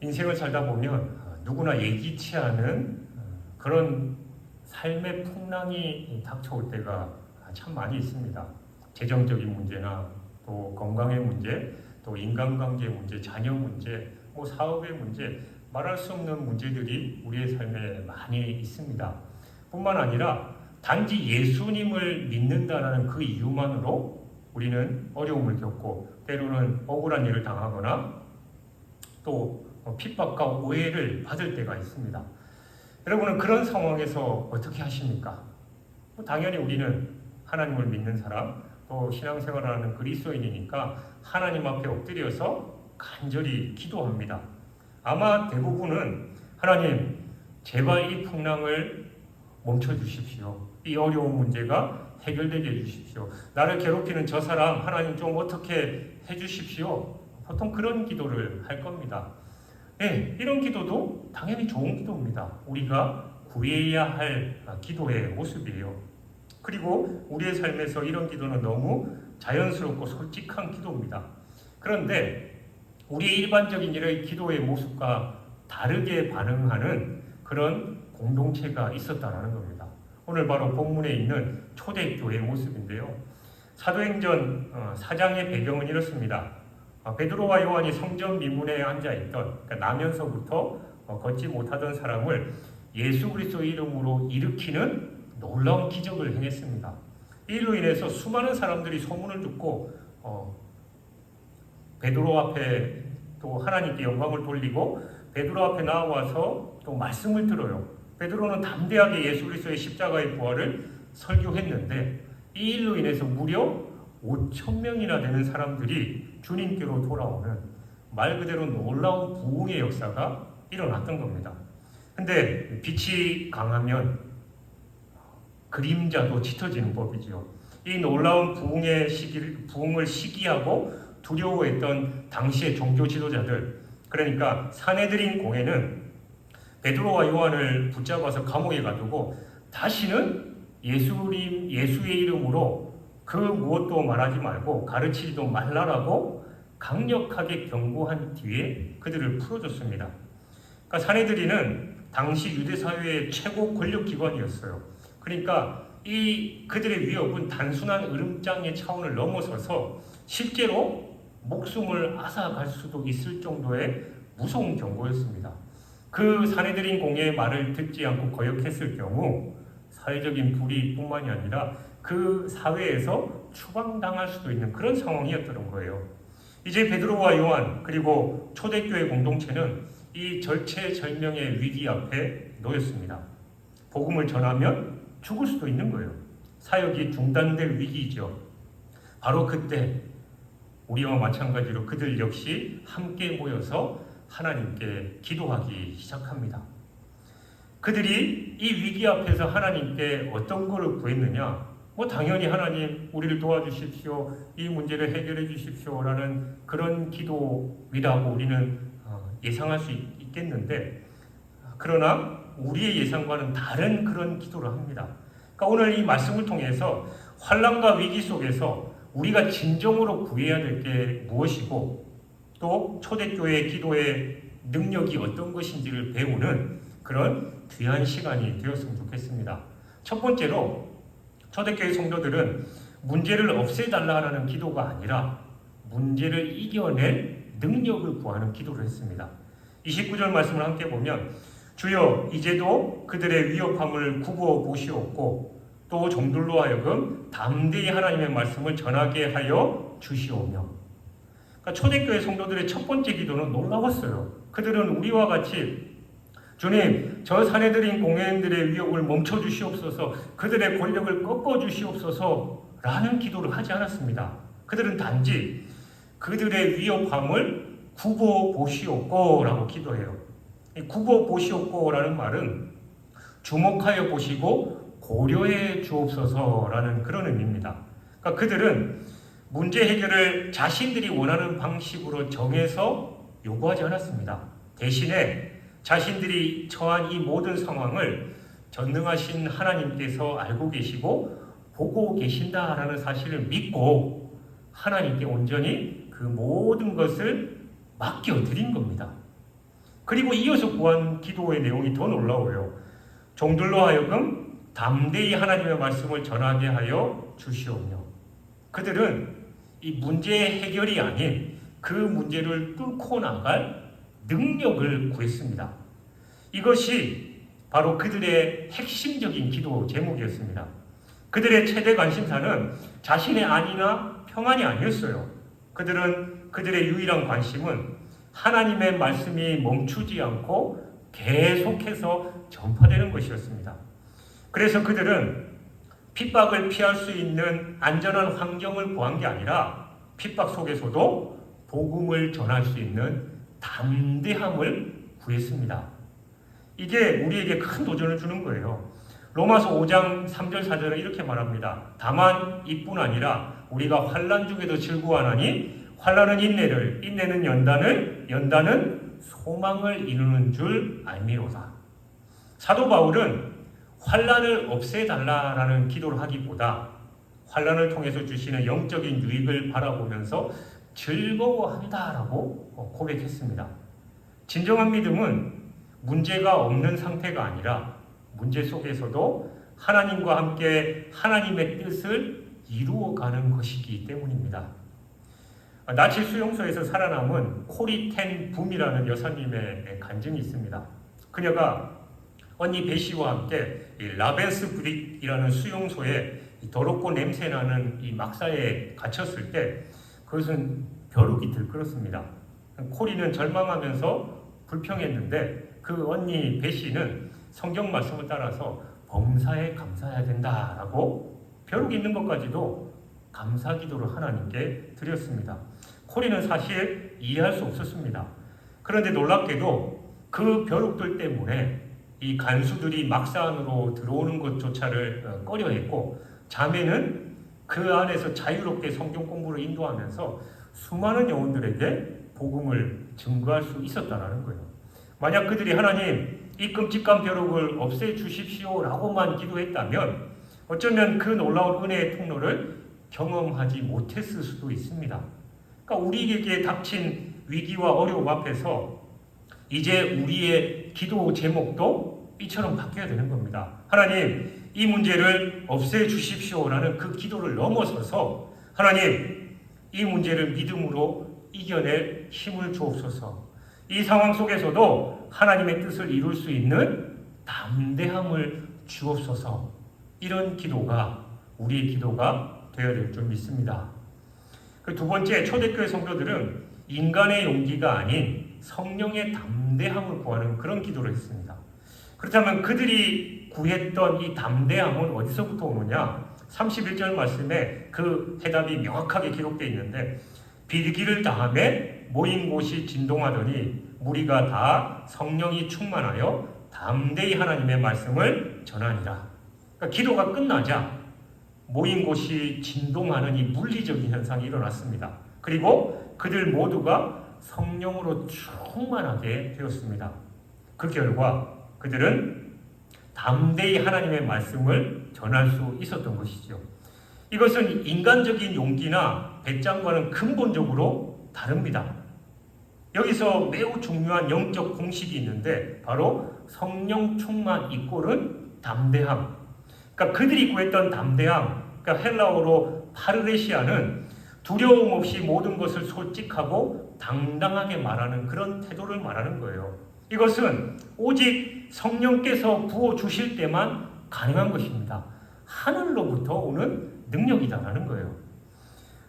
인생을 살다 보면 누구나 예기치 않은 그런 삶의 풍랑이 닥쳐올 때가 참 많이 있습니다. 재정적인 문제나 또 건강의 문제, 또 인간관계 문제, 자녀 문제, 사업의 문제, 말할 수 없는 문제들이 우리의 삶에 많이 있습니다. 뿐만 아니라 단지 예수님을 믿는다는 그 이유만으로 우리는 어려움을 겪고 때로는 억울한 일을 당하거나 또 핍박과 오해를 받을 때가 있습니다. 여러분은 그런 상황에서 어떻게 하십니까? 당연히 우리는 하나님을 믿는 사람, 또 신앙생활을 하는 그리스도인이니까 하나님 앞에 엎드려서 간절히 기도합니다. 아마 대부분은 하나님, 제발 이 풍랑을 멈춰주십시오. 이 어려운 문제가 해결되게 해주십시오. 나를 괴롭히는 저 사람 하나님 좀 어떻게 해주십시오. 보통 그런 기도를 할 겁니다. 네, 이런 기도도 당연히 좋은 기도입니다. 우리가 구해야 할 기도의 모습이에요. 그리고 우리의 삶에서 이런 기도는 너무 자연스럽고 솔직한 기도입니다. 그런데 우리의 일반적인 이런 기도의 모습과 다르게 반응하는 그런 공동체가 있었다는 겁니다. 오늘 바로 본문에 있는 초대교회의 모습인데요. 사도행전 4장의 배경은 이렇습니다. 베드로와 요한이 성전 미문에 앉아있던, 그러니까 나면서부터 걷지 못하던 사람을 예수 그리스도의 이름으로 일으키는 놀라운 기적을 행했습니다. 이로 인해서 수많은 사람들이 소문을 듣고 베드로 앞에 또 하나님께 영광을 돌리고 베드로 앞에 나와서 또 말씀을 들어요. 베드로는 담대하게 예수 그리스도의 십자가의 부활을 설교했는데 이 일로 인해서 무려 5,000명이나 되는 사람들이 주님께로 돌아오는 말 그대로 놀라운 부흥의 역사가 일어났던 겁니다. 근데 빛이 강하면 그림자도 짙어지는 법이죠. 이 놀라운 부흥을 시기하고 두려워했던 당시의 종교 지도자들, 그러니까 사내들인 공회는 베드로와 요한을 붙잡아서 감옥에 가두고 다시는 예수의 이름으로 그 무엇도 말하지 말고 가르치지도 말라라고 강력하게 경고한 뒤에 그들을 풀어줬습니다. 그러니까 사내들이는 당시 유대 사회의 최고 권력기관이었어요. 그러니까 이 그들의 위협은 단순한 으름장의 차원을 넘어서서 실제로 목숨을 앗아갈 수도 있을 정도의 무서운 경고였습니다. 그 사내들인 공회의 말을 듣지 않고 거역했을 경우 사회적인 불이뿐만이 아니라 그 사회에서 추방당할 수도 있는 그런 상황이었던 거예요. 이제 베드로와 요한 그리고 초대교회 공동체는 이 절체절명의 위기 앞에 놓였습니다. 복음을 전하면 죽을 수도 있는 거예요. 사역이 중단될 위기이죠. 바로 그때 우리와 마찬가지로 그들 역시 함께 모여서 하나님께 기도하기 시작합니다. 그들이 이 위기 앞에서 하나님께 어떤 것을 구했느냐? 당연히 하나님 우리를 도와주십시오. 이 문제를 해결해 주십시오라는 그런 기도이라고 우리는 예상할 수 있겠는데, 그러나 우리의 예상과는 다른 그런 기도를 합니다. 그러니까 오늘 이 말씀을 통해서 환난과 위기 속에서 우리가 진정으로 구해야 될 게 무엇이고 또 초대교회의 기도의 능력이 어떤 것인지를 배우는 그런 귀한 시간이 되었으면 좋겠습니다. 첫 번째로 초대교회 성도들은 문제를 없애달라는 기도가 아니라 문제를 이겨낼 능력을 구하는 기도를 했습니다. 29절 말씀을 함께 보면 주여 이제도 그들의 위협함을 굽어 보시옵고 또 종들로 하여금 담대히 하나님의 말씀을 전하게 하여 주시오며. 그러니까 초대교회 성도들의 첫 번째 기도는 놀라웠어요. 그들은 우리와 같이 주님, 저 사내들인 공회인들의 위협을 멈춰 주시옵소서, 그들의 권력을 꺾어 주시옵소서 라는 기도를 하지 않았습니다. 그들은 단지 그들의 위협함을 굽어 보시옵고 라고 기도해요. 굽어 보시옵고 라는 말은 주목하여 보시고 고려해 주옵소서라는 그런 의미입니다. 그러니까 그들은 문제 해결을 자신들이 원하는 방식으로 정해서 요구하지 않았습니다. 대신에 자신들이 처한 이 모든 상황을 전능하신 하나님께서 알고 계시고 보고 계신다라는 사실을 믿고 하나님께 온전히 그 모든 것을 맡겨드린 겁니다. 그리고 이어서 구한 기도의 내용이 더 놀라워요. 종들로 하여금 담대히 하나님의 말씀을 전하게 하여 주시오며. 그들은 이 문제의 해결이 아닌 그 문제를 뚫고 나갈 능력을 구했습니다. 이것이 바로 그들의 핵심적인 기도 제목이었습니다. 그들의 최대 관심사는 자신의 안위나 평안이 아니었어요. 그들의 유일한 관심은 하나님의 말씀이 멈추지 않고 계속해서 전파되는 것이었습니다. 그래서 그들은 핍박을 피할 수 있는 안전한 환경을 구한 게 아니라 핍박 속에서도 복음을 전할 수 있는 담대함을 구했습니다. 이게 우리에게 큰 도전을 주는 거예요. 로마서 5장 3절 4절은 이렇게 말합니다. 다만 이뿐 아니라 우리가 환난 중에도 즐거워하나니 환난은 인내를, 인내는 연단을, 연단은 소망을 이루는 줄 알미로다. 사도 바울은 환난을 없애달라라는 기도를 하기보다 환난을 통해서 주시는 영적인 유익을 바라보면서 즐거워한다라고 고백했습니다. 진정한 믿음은 문제가 없는 상태가 아니라 문제 속에서도 하나님과 함께 하나님의 뜻을 이루어가는 것이기 때문입니다. 나치 수용소에서 살아남은 코리 텐 붐이라는 여사님의 간증이 있습니다. 그녀가 언니 베시와 함께 라벤스브릭이라는 수용소에 더럽고 냄새나는 이 막사에 갇혔을 때 그것은 벼룩이 들끓었습니다. 코리는 절망하면서 불평했는데 그 언니 베시는 성경 말씀을 따라서 범사에 감사해야 된다라고 벼룩이 있는 것까지도 감사 기도를 하나님께 드렸습니다. 코리는 사실 이해할 수 없었습니다. 그런데 놀랍게도 그 벼룩들 때문에 이 간수들이 막사 안으로 들어오는 것조차를 꺼려했고 자매는 그 안에서 자유롭게 성경 공부를 인도하면서 수많은 영혼들에게 복음을 증거할 수 있었다는 거예요. 만약 그들이 하나님 이 끔찍한 벼룩을 없애주십시오라고만 기도했다면 어쩌면 그 놀라운 은혜의 통로를 경험하지 못했을 수도 있습니다. 그러니까 우리에게 닥친 위기와 어려움 앞에서 이제 우리의 기도 제목도 이처럼 바뀌어야 되는 겁니다. 하나님, 이 문제를 없애주십시오라는 그 기도를 넘어서서 하나님, 이 문제를 믿음으로 이겨낼 힘을 주옵소서. 이 상황 속에서도 하나님의 뜻을 이룰 수 있는 담대함을 주옵소서. 이런 기도가 우리의 기도가 되어야 될 줄 믿습니다. 그 두 번째, 초대교회 성도들은 인간의 용기가 아닌 성령의 담대함을 구하는 그런 기도를 했습니다. 그렇다면 그들이 구했던 이 담대함은 어디서부터 오느냐? 31절 말씀에 그 해답이 명확하게 기록되어 있는데 빌기를 다함에 모인 곳이 진동하더니 무리가 다 성령이 충만하여 담대히 하나님의 말씀을 전하니라. 그러니까 기도가 끝나자 모인 곳이 진동하는 이 물리적인 현상이 일어났습니다. 그리고 그들 모두가 성령으로 충만하게 되었습니다. 그 결과 그들은 담대히 하나님의 말씀을 전할 수 있었던 것이죠. 이것은 인간적인 용기나 배짱과는 근본적으로 다릅니다. 여기서 매우 중요한 영적 공식이 있는데 바로 성령 충만 이꼴은 담대함. 그러니까 그들이 구했던 담대함, 그러니까 헬라어로 파르레시아는 두려움 없이 모든 것을 솔직하고 당당하게 말하는 그런 태도를 말하는 거예요. 이것은 오직 성령께서 부어주실 때만 가능한 것입니다. 하늘로부터 오는 능력이다라는 거예요.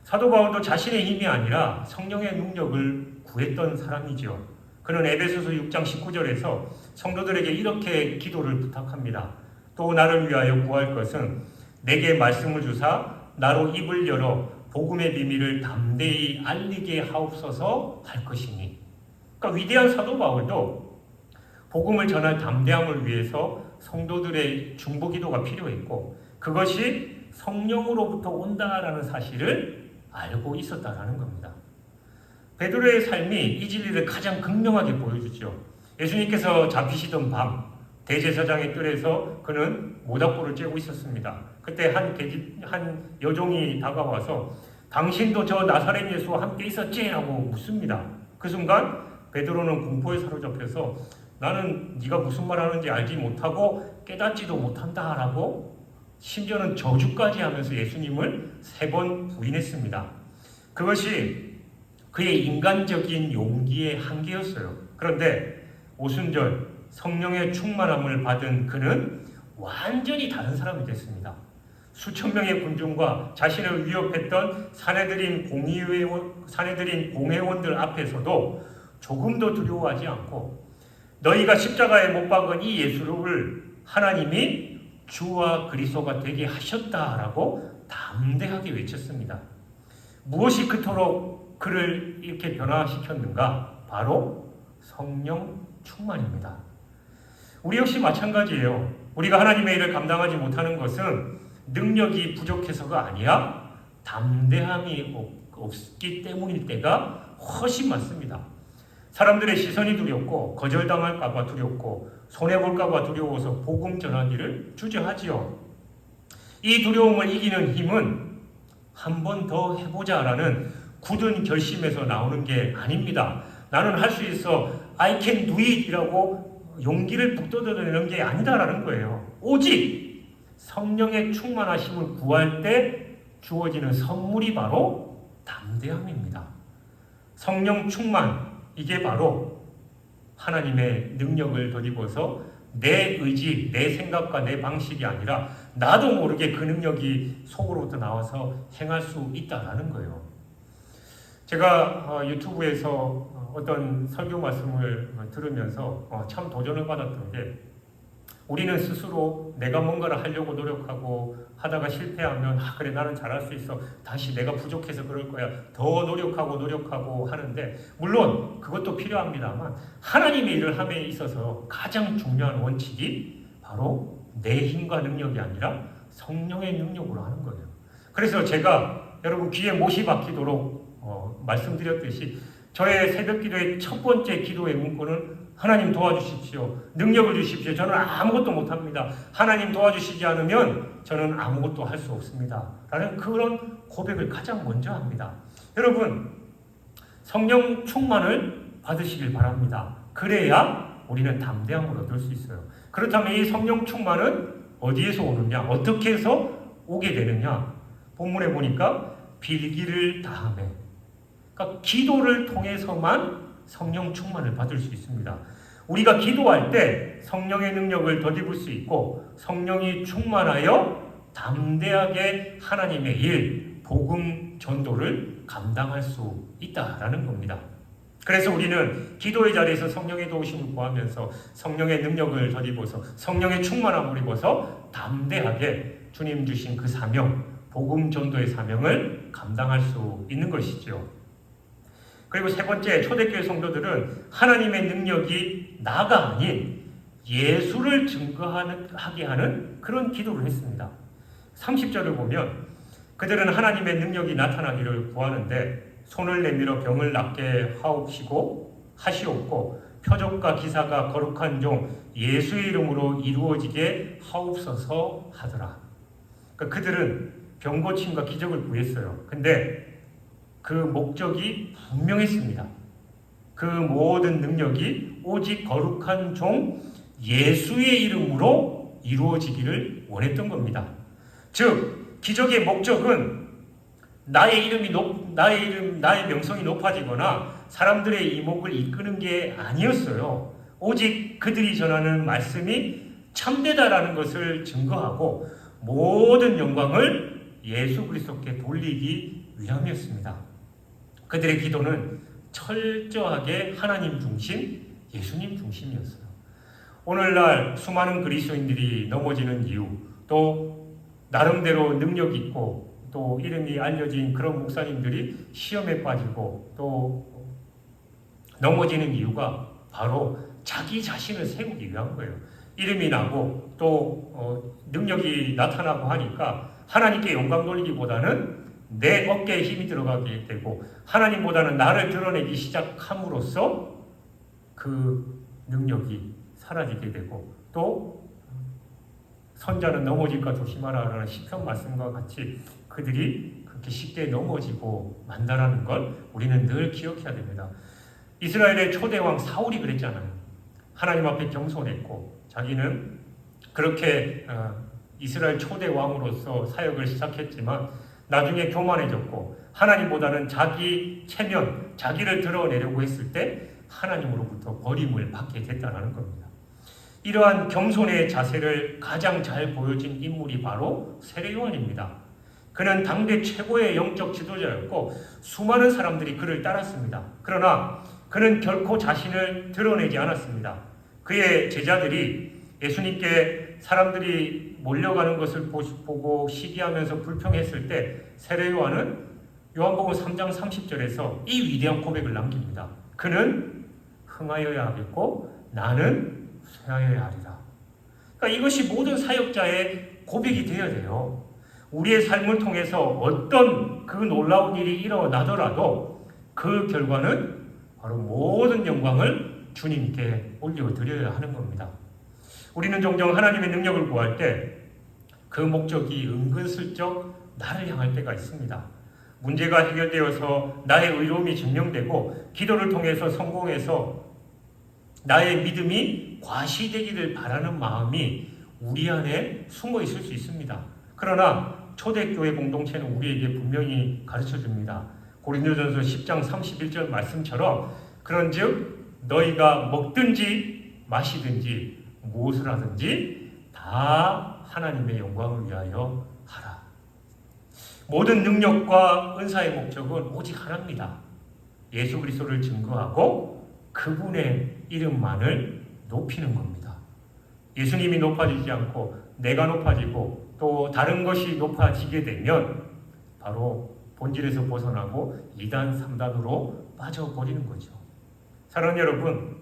사도 바울도 자신의 힘이 아니라 성령의 능력을 구했던 사람이죠. 그는 에베소서 6장 19절에서 성도들에게 이렇게 기도를 부탁합니다. 또 나를 위하여 구할 것은 내게 말씀을 주사 나로 입을 열어 복음의 비밀을 담대히 알리게 하옵소서 할 것이니. 그러니까 위대한 사도 바울도 복음을 전할 담대함을 위해서 성도들의 중보기도가 필요했고 그것이 성령으로부터 온다라는 사실을 알고 있었다라는 겁니다. 베드로의 삶이 이 진리를 가장 극명하게 보여주죠. 예수님께서 잡히시던 밤 대제사장의 뜰에서 그는 모닥불을 쬐고 있었습니다. 그때 한 여종이 다가와서 당신도 저 나사렛 예수와 함께 있었지? 라고 묻습니다. 그 순간 베드로는 공포에 사로잡혀서 나는 네가 무슨 말 하는지 알지 못하고 깨닫지도 못한다라고 심지어는 저주까지 하면서 예수님을 3번 부인했습니다. 그것이 그의 인간적인 용기의 한계였어요. 그런데 오순절 성령의 충만함을 받은 그는 완전히 다른 사람이 됐습니다. 수천 명의 군중과 자신을 위협했던 사내들인 공회원들 앞에서도 조금도 두려워하지 않고 너희가 십자가에 못 박은 이 예수를 하나님이 주와 그리스도가 되게 하셨다라고 담대하게 외쳤습니다. 무엇이 그토록 그를 이렇게 변화시켰는가? 바로 성령 충만입니다. 우리 역시 마찬가지예요. 우리가 하나님의 일을 감당하지 못하는 것은 능력이 부족해서가 아니라 담대함이 없기 때문일 때가 훨씬 많습니다. 사람들의 시선이 두렵고 거절당할까봐 두렵고 손해볼까봐 두려워서 복음 전하기를 주저하지요. 이 두려움을 이기는 힘은 한 번 더 해보자라는 굳은 결심에서 나오는 게 아닙니다. 나는 할 수 있어, I can do it 이라고 용기를 북돋아내는 게 아니다라는 거예요. 오직 성령의 충만하심을 구할 때 주어지는 선물이 바로 담대함입니다. 성령 충만, 이게 바로 하나님의 능력을 덧입어서 내 의지, 내 생각과 내 방식이 아니라 나도 모르게 그 능력이 속으로부터 나와서 행할 수 있다라는 거예요. 제가 유튜브에서 어떤 설교 말씀을 들으면서 참 도전을 받았던 게, 우리는 스스로 내가 뭔가를 하려고 노력하고 하다가 실패하면 그래 나는 잘할 수 있어, 다시 내가 부족해서 그럴 거야, 더 노력하고 하는데, 물론 그것도 필요합니다만 하나님의 일을 함에 있어서 가장 중요한 원칙이 바로 내 힘과 능력이 아니라 성령의 능력으로 하는 거예요. 그래서 제가 여러분 귀에 못이 박히도록 말씀드렸듯이 저의 새벽 기도의 첫 번째 기도의 문구는 하나님 도와주십시오. 능력을 주십시오. 저는 아무것도 못합니다. 하나님 도와주시지 않으면 저는 아무것도 할 수 없습니다. 라는 그런 고백을 가장 먼저 합니다. 여러분, 성령 충만을 받으시길 바랍니다. 그래야 우리는 담대함을 얻을 수 있어요. 그렇다면 이 성령 충만은 어디에서 오느냐? 어떻게 해서 오게 되느냐? 본문에 보니까 빌기를 다하며, 그러니까 기도를 통해서만 성령 충만을 받을 수 있습니다. 우리가 기도할 때 성령의 능력을 덧입을 수 있고 성령이 충만하여 담대하게 하나님의 일, 복음 전도를 감당할 수 있다라는 겁니다. 그래서 우리는 기도의 자리에서 성령의 도우심을 구하면서 성령의 능력을 덧입어서 성령의 충만함을 입어서 담대하게 주님 주신 그 사명, 복음 전도의 사명을 감당할 수 있는 것이죠. 그리고 세 번째, 초대교회 성도들은 하나님의 능력이 나가 아닌 예수를 증거하게 하는 그런 기도를 했습니다. 30절을 보면 그들은 하나님의 능력이 나타나기를 구하는데 손을 내밀어 병을 낫게 하시옵고 표적과 기사가 거룩한 종 예수의 이름으로 이루어지게 하옵소서 하더라. 그러니까 그들은 병 고침과 기적을 구했어요. 근데 그 목적이 분명했습니다. 그 모든 능력이 오직 거룩한 종 예수의 이름으로 이루어지기를 원했던 겁니다. 즉 기적의 목적은 나의 명성이 높아지거나 사람들의 이목을 이끄는 게 아니었어요. 오직 그들이 전하는 말씀이 참되다라는 것을 증거하고 모든 영광을 예수 그리스도께 돌리기 위함이었습니다. 그들의 기도는 철저하게 하나님 중심, 예수님 중심이었어요. 오늘날 수많은 그리스도인들이 넘어지는 이유, 또 나름대로 능력 있고 또 이름이 알려진 그런 목사님들이 시험에 빠지고 또 넘어지는 이유가 바로 자기 자신을 세우기 위한 거예요. 이름이 나고 또 능력이 나타나고 하니까 하나님께 영광 돌리기보다는 내 어깨에 힘이 들어가게 되고 하나님보다는 나를 드러내기 시작함으로써 그 능력이 사라지게 되고, 또 선자는 넘어질까 조심하라라는 시편 말씀과 같이 그들이 그렇게 쉽게 넘어지고 만다라는 걸 우리는 늘 기억해야 됩니다. 이스라엘의 초대 왕 사울이 그랬잖아요. 하나님 앞에 겸손했고 자기는 그렇게 이스라엘 초대 왕으로서 사역을 시작했지만 나중에 교만해졌고 하나님보다는 자기 체면, 자기를 드러내려고 했을 때 하나님으로부터 버림을 받게 됐다는 겁니다. 이러한 겸손의 자세를 가장 잘 보여준 인물이 바로 세례 요한입니다. 그는 당대 최고의 영적 지도자였고 수많은 사람들이 그를 따랐습니다. 그러나 그는 결코 자신을 드러내지 않았습니다. 그의 제자들이 예수님께 사람들이 몰려가는 것을 보고 시기하면서 불평했을 때 세례 요한은 요한복음 3장 30절에서 이 위대한 고백을 남깁니다. 그는 흥하여야 하겠고 나는 쇠하여야 하리라. 그러니까 이것이 모든 사역자의 고백이 되어야 돼요. 우리의 삶을 통해서 어떤 그 놀라운 일이 일어나더라도 그 결과는 바로 모든 영광을 주님께 올려드려야 하는 겁니다. 우리는 종종 하나님의 능력을 구할 때 그 목적이 은근슬쩍 나를 향할 때가 있습니다. 문제가 해결되어서 나의 의로움이 증명되고 기도를 통해서 성공해서 나의 믿음이 과시되기를 바라는 마음이 우리 안에 숨어 있을 수 있습니다. 그러나 초대교회 공동체는 우리에게 분명히 가르쳐줍니다. 고린도전서 10장 31절 말씀처럼 그런즉 너희가 먹든지 마시든지 무엇을 하든지 다 하나님의 영광을 위하여 하라. 모든 능력과 은사의 목적은 오직 하나입니다. 예수 그리스도를 증거하고 그분의 이름만을 높이는 겁니다. 예수님이 높아지지 않고 내가 높아지고 또 다른 것이 높아지게 되면 바로 본질에서 벗어나고 2단, 3단으로 빠져버리는 거죠. 사랑하는 여러분,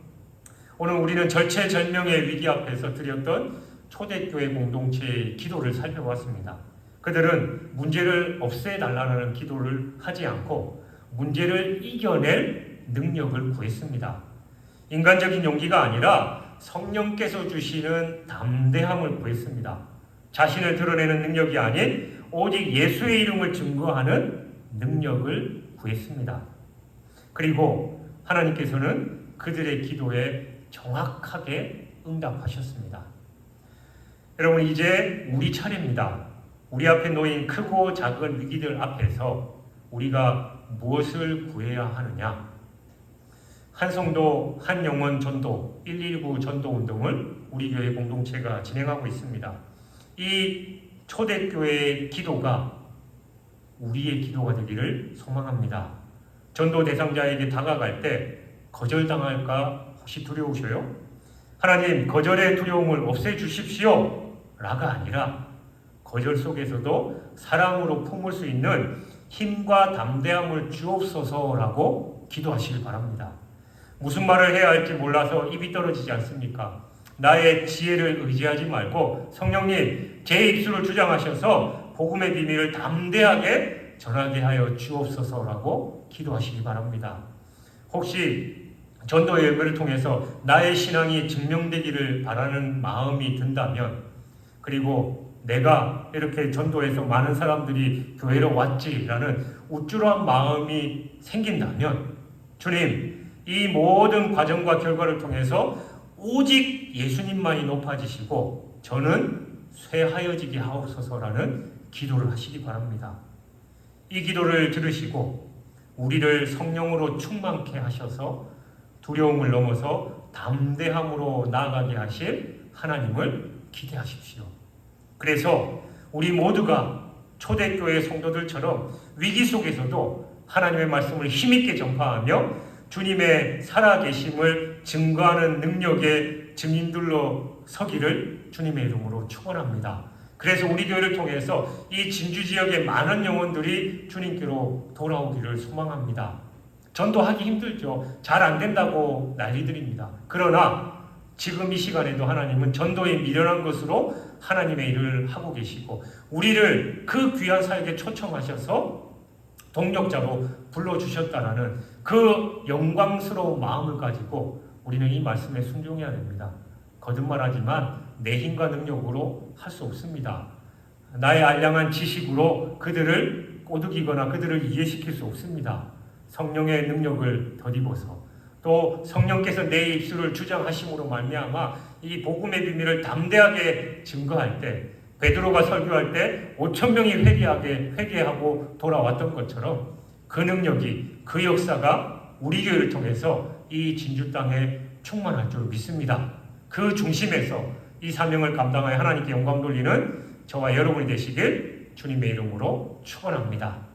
오늘 우리는 절체절명의 위기 앞에서 드렸던 초대교회 공동체의 기도를 살펴봤습니다. 그들은 문제를 없애달라는 기도를 하지 않고 문제를 이겨낼 능력을 구했습니다. 인간적인 용기가 아니라 성령께서 주시는 담대함을 구했습니다. 자신을 드러내는 능력이 아닌 오직 예수의 이름을 증거하는 능력을 구했습니다. 그리고 하나님께서는 그들의 기도에 정확하게 응답하셨습니다. 여러분, 이제 우리 차례입니다. 우리 앞에 놓인 크고 작은 위기들 앞에서 우리가 무엇을 구해야 하느냐? 한 성도, 한 영혼 전도, 119 전도 운동을 우리 교회 공동체가 진행하고 있습니다. 이 초대교회의 기도가 우리의 기도가 되기를 소망합니다. 전도 대상자에게 다가갈 때 거절당할까 혹시 두려우셔요? 하나님, 거절의 두려움을 없애주십시오 라가 아니라 거절 속에서도 사랑으로 품을 수 있는 힘과 담대함을 주옵소서라고 기도하시길 바랍니다. 무슨 말을 해야 할지 몰라서 입이 떨어지지 않습니까? 나의 지혜를 의지하지 말고 성령님, 제 입술을 주장하셔서 복음의 비밀을 담대하게 전하게 하여 주옵소서라고 기도하시기 바랍니다. 혹시 전도 예배를 통해서 나의 신앙이 증명되기를 바라는 마음이 든다면, 그리고 내가 이렇게 전도해서 많은 사람들이 교회로 왔지라는 우쭐한 마음이 생긴다면, 주님, 이 모든 과정과 결과를 통해서 오직 예수님만이 높아지시고 저는 쇠하여지게 하옵소서라는 기도를 하시기 바랍니다. 이 기도를 들으시고 우리를 성령으로 충만케 하셔서 두려움을 넘어서 담대함으로 나아가게 하실 하나님을 기대하십시오. 그래서 우리 모두가 초대교회 성도들처럼 위기 속에서도 하나님의 말씀을 힘있게 전파하며 주님의 살아계심을 증거하는 능력의 증인들로 서기를 주님의 이름으로 축원합니다. 그래서 우리 교회를 통해서 이 진주 지역의 많은 영혼들이 주님께로 돌아오기를 소망합니다. 전도하기 힘들죠. 잘 안 된다고 난리들입니다. 그러나 지금 이 시간에도 하나님은 전도에 미련한 것으로 하나님의 일을 하고 계시고 우리를 그 귀한 사역에 초청하셔서 동력자로 불러주셨다라는 그 영광스러운 마음을 가지고 우리는 이 말씀에 순종해야 됩니다. 거듭말하지만 내 힘과 능력으로 할 수 없습니다. 나의 알량한 지식으로 그들을 꼬드기거나 그들을 이해시킬 수 없습니다. 성령의 능력을 덧입어서 또 성령께서 내 입술을 주장하심으로 말미암아 이 복음의 비밀을 담대하게 증거할 때, 베드로가 설교할 때 5천 명이 회개하고 돌아왔던 것처럼 그 능력이, 그 역사가 우리 교회를 통해서 이 진주 땅에 충만할 줄 믿습니다. 그 중심에서 이 사명을 감당하여 하나님께 영광 돌리는 저와 여러분이 되시길 주님의 이름으로 축원합니다.